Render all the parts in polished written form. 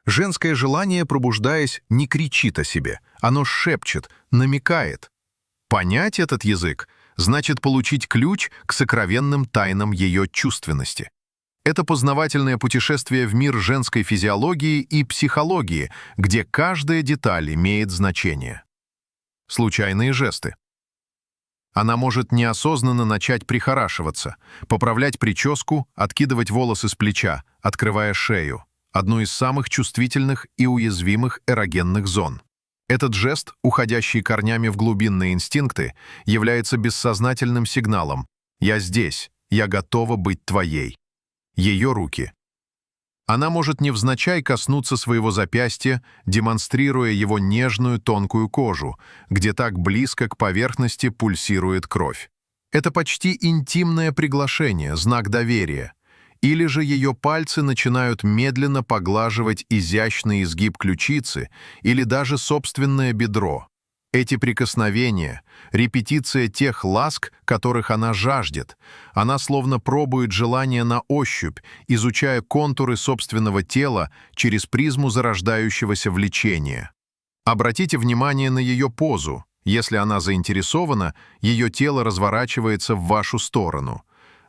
Женское желание, пробуждаясь, не кричит о себе, оно шепчет, намекает. Понять этот язык значит получить ключ к сокровенным тайнам ее чувственности. Это познавательное путешествие в мир женской физиологии и психологии, где каждая деталь имеет значение. Случайные жесты. Она может неосознанно начать прихорашиваться, поправлять прическу, откидывать волосы с плеча, открывая шею, одну из самых чувствительных и уязвимых эрогенных зон. Этот жест, уходящий корнями в глубинные инстинкты, является бессознательным сигналом «Я здесь, я готова быть твоей». Ее руки. Она может невзначай коснуться своего запястья, демонстрируя его нежную тонкую кожу, где так близко к поверхности пульсирует кровь. Это почти интимное приглашение, знак доверия. Или же ее пальцы начинают медленно поглаживать изящный изгиб ключицы или даже собственное бедро. Эти прикосновения — репетиция тех ласк, которых она жаждет. Она словно пробует желание на ощупь, изучая контуры собственного тела через призму зарождающегося влечения. Обратите внимание на ее позу. Если она заинтересована, ее тело разворачивается в вашу сторону.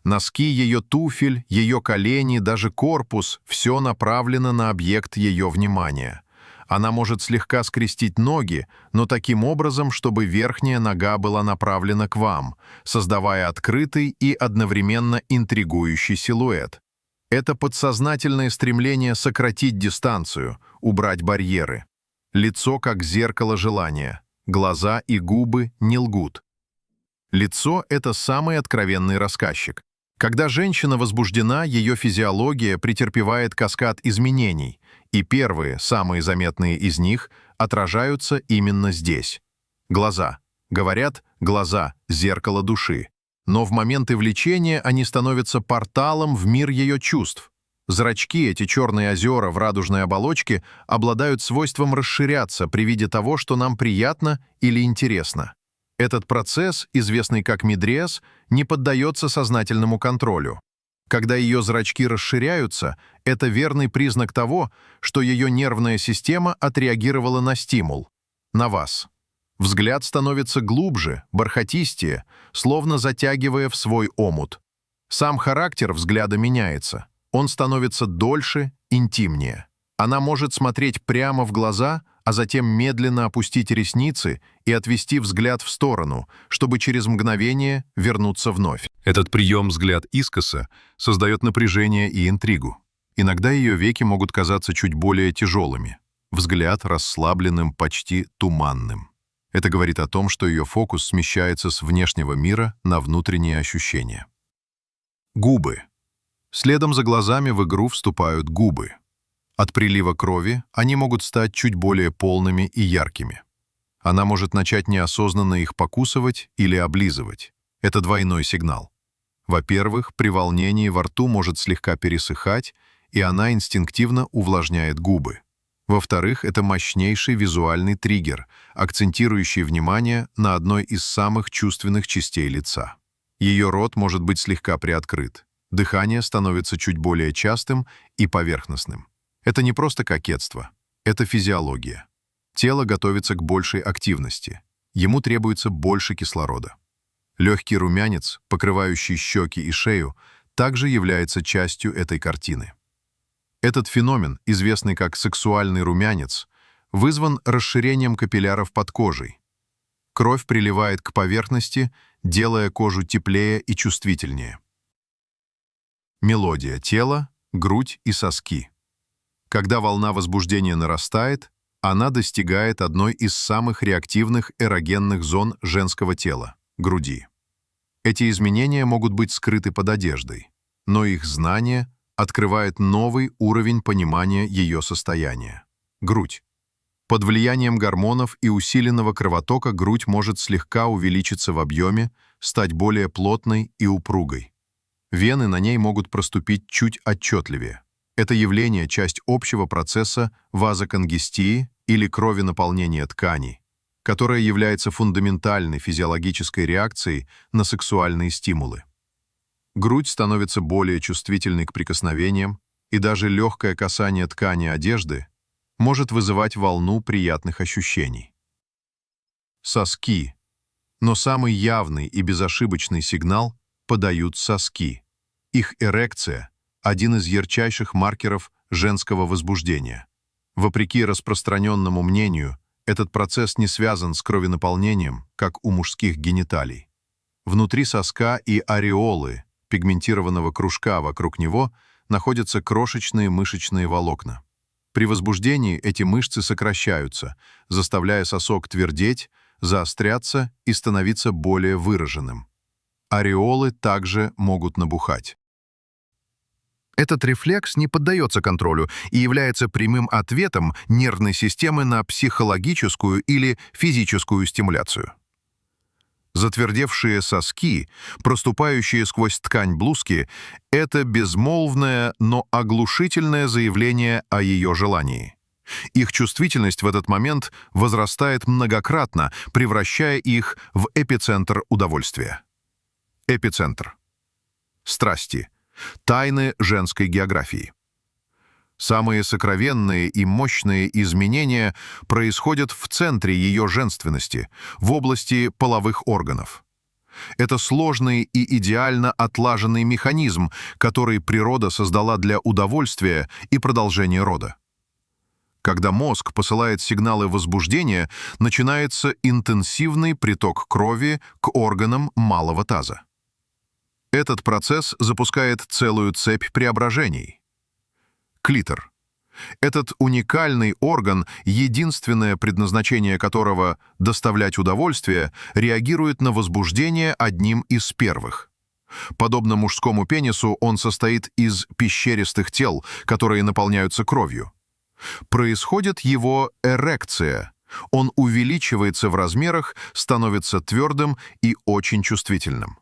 Носки ее туфель, ее колени, даже корпус — все направлено на объект ее внимания. Она может слегка скрестить ноги, но таким образом, чтобы верхняя нога была направлена к вам, создавая открытый и одновременно интригующий силуэт. Это подсознательное стремление сократить дистанцию, убрать барьеры. Лицо как зеркало желания. Глаза и губы не лгут. Лицо — это самый откровенный рассказчик. Когда женщина возбуждена, ее физиология претерпевает каскад изменений, и первые, самые заметные из них, отражаются именно здесь. Глаза. Говорят, глаза — зеркало души. Но в моменты влечения они становятся порталом в мир ее чувств. Зрачки, эти черные озера в радужной оболочке, обладают свойством расширяться при виде того, что нам приятно или интересно. Этот процесс, известный как мидриаз, не поддается сознательному контролю. Когда ее зрачки расширяются, это верный признак того, что ее нервная система отреагировала на стимул, на вас. Взгляд становится глубже, бархатистее, словно затягивая в свой омут. Сам характер взгляда меняется. Он становится дольше, интимнее. Она может смотреть прямо в глаза, а затем медленно опустить ресницы и отвести взгляд в сторону, чтобы через мгновение вернуться вновь. Этот прием «взгляд искоса» создает напряжение и интригу. Иногда ее веки могут казаться чуть более тяжелыми, взгляд расслабленным, почти туманным. Это говорит о том, что ее фокус смещается с внешнего мира на внутренние ощущения. Губы. Следом за глазами в игру вступают губы. От прилива крови они могут стать чуть более полными и яркими. Она может начать неосознанно их покусывать или облизывать. Это двойной сигнал. Во-первых, при волнении во рту может слегка пересыхать, и она инстинктивно увлажняет губы. Во-вторых, это мощнейший визуальный триггер, акцентирующий внимание на одной из самых чувственных частей лица. Ее рот может быть слегка приоткрыт. Дыхание становится чуть более частым и поверхностным. Это не просто кокетство, это физиология. Тело готовится к большей активности. Ему требуется больше кислорода. Легкий румянец, покрывающий щеки и шею, также является частью этой картины. Этот феномен, известный как сексуальный румянец, вызван расширением капилляров под кожей. Кровь приливает к поверхности, делая кожу теплее и чувствительнее. Мелодия тела, грудь и соски. Когда волна возбуждения нарастает, она достигает одной из самых реактивных эрогенных зон женского тела – груди. Эти изменения могут быть скрыты под одеждой, но их знание открывает новый уровень понимания ее состояния. Грудь. Под влиянием гормонов и усиленного кровотока грудь может слегка увеличиться в объеме, стать более плотной и упругой. Вены на ней могут проступить чуть отчетливее. Это явление – часть общего процесса вазоконгестии или кровенаполнения тканей, которая является фундаментальной физиологической реакцией на сексуальные стимулы. Грудь становится более чувствительной к прикосновениям, и даже легкое касание ткани одежды может вызывать волну приятных ощущений. Соски. Но самый явный и безошибочный сигнал подают соски. Их эрекция – один из ярчайших маркеров женского возбуждения. Вопреки распространенному мнению, этот процесс не связан с кровенаполнением, как у мужских гениталий. Внутри соска и ареолы, пигментированного кружка вокруг него, находятся крошечные мышечные волокна. При возбуждении эти мышцы сокращаются, заставляя сосок твердеть, заостряться и становиться более выраженным. Ареолы также могут набухать. Этот рефлекс не поддается контролю и является прямым ответом нервной системы на психологическую или физическую стимуляцию. Затвердевшие соски, проступающие сквозь ткань блузки, это безмолвное, но оглушительное заявление о ее желании. Их чувствительность в этот момент возрастает многократно, превращая их в эпицентр удовольствия. Эпицентр. Страсти. Тайны женской географии. Самые сокровенные и мощные изменения происходят в центре ее женственности, в области половых органов. Это сложный и идеально отлаженный механизм, который природа создала для удовольствия и продолжения рода. Когда мозг посылает сигналы возбуждения, начинается интенсивный приток крови к органам малого таза. Этот процесс запускает целую цепь преображений. Клитор. Этот уникальный орган, единственное предназначение которого — доставлять удовольствие, реагирует на возбуждение одним из первых. Подобно мужскому пенису, он состоит из пещеристых тел, которые наполняются кровью. Происходит его эрекция. Он увеличивается в размерах, становится твердым и очень чувствительным.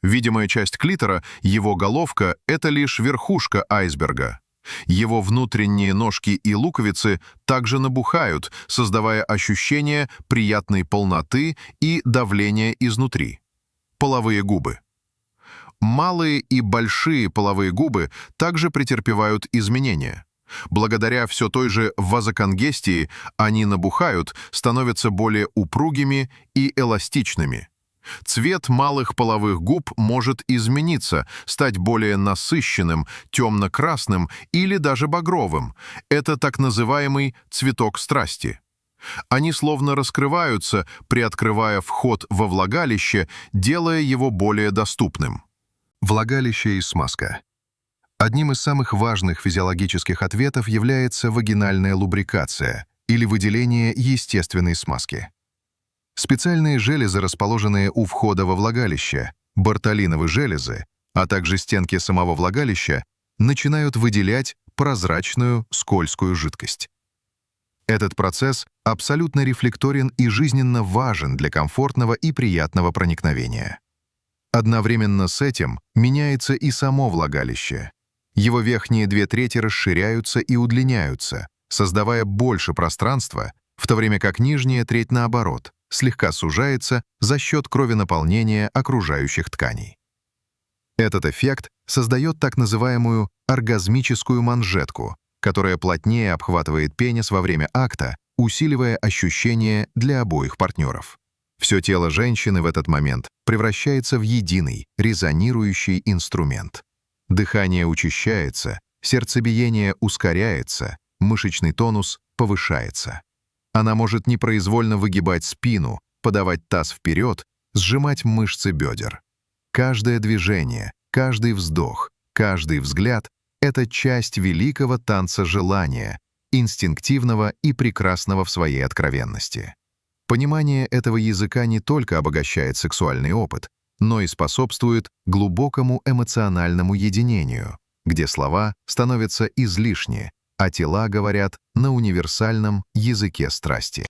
Видимая часть клитора, его головка — это лишь верхушка айсберга. Его внутренние ножки и луковицы также набухают, создавая ощущение приятной полноты и давления изнутри. Половые губы. Малые и большие половые губы также претерпевают изменения. Благодаря все той же вазоконгестии они набухают, становятся более упругими и эластичными. Цвет малых половых губ может измениться, стать более насыщенным, темно-красным или даже багровым. Это так называемый цветок страсти. Они словно раскрываются, приоткрывая вход во влагалище, делая его более доступным. Влагалище и смазка. Одним из самых важных физиологических ответов является вагинальная лубрикация или выделение естественной смазки. Специальные железы, расположенные у входа во влагалище, бартолиновые железы, а также стенки самого влагалища, начинают выделять прозрачную, скользкую жидкость. Этот процесс абсолютно рефлекторен и жизненно важен для комфортного и приятного проникновения. Одновременно с этим меняется и само влагалище. Его верхние 2/3 расширяются и удлиняются, создавая больше пространства, в то время как нижняя треть, наоборот, слегка сужается за счет кровенаполнения окружающих тканей. Этот эффект создает так называемую оргазмическую манжетку, которая плотнее обхватывает пенис во время акта, усиливая ощущение для обоих партнеров. Все тело женщины в этот момент превращается в единый, резонирующий инструмент. Дыхание учащается, сердцебиение ускоряется, мышечный тонус повышается. Она может непроизвольно выгибать спину, подавать таз вперед, сжимать мышцы бедер. Каждое движение, каждый вздох, каждый взгляд — это часть великого танца желания, инстинктивного и прекрасного в своей откровенности. Понимание этого языка не только обогащает сексуальный опыт, но и способствует глубокому эмоциональному единению, где слова становятся излишни, а тела говорят на универсальном языке страсти.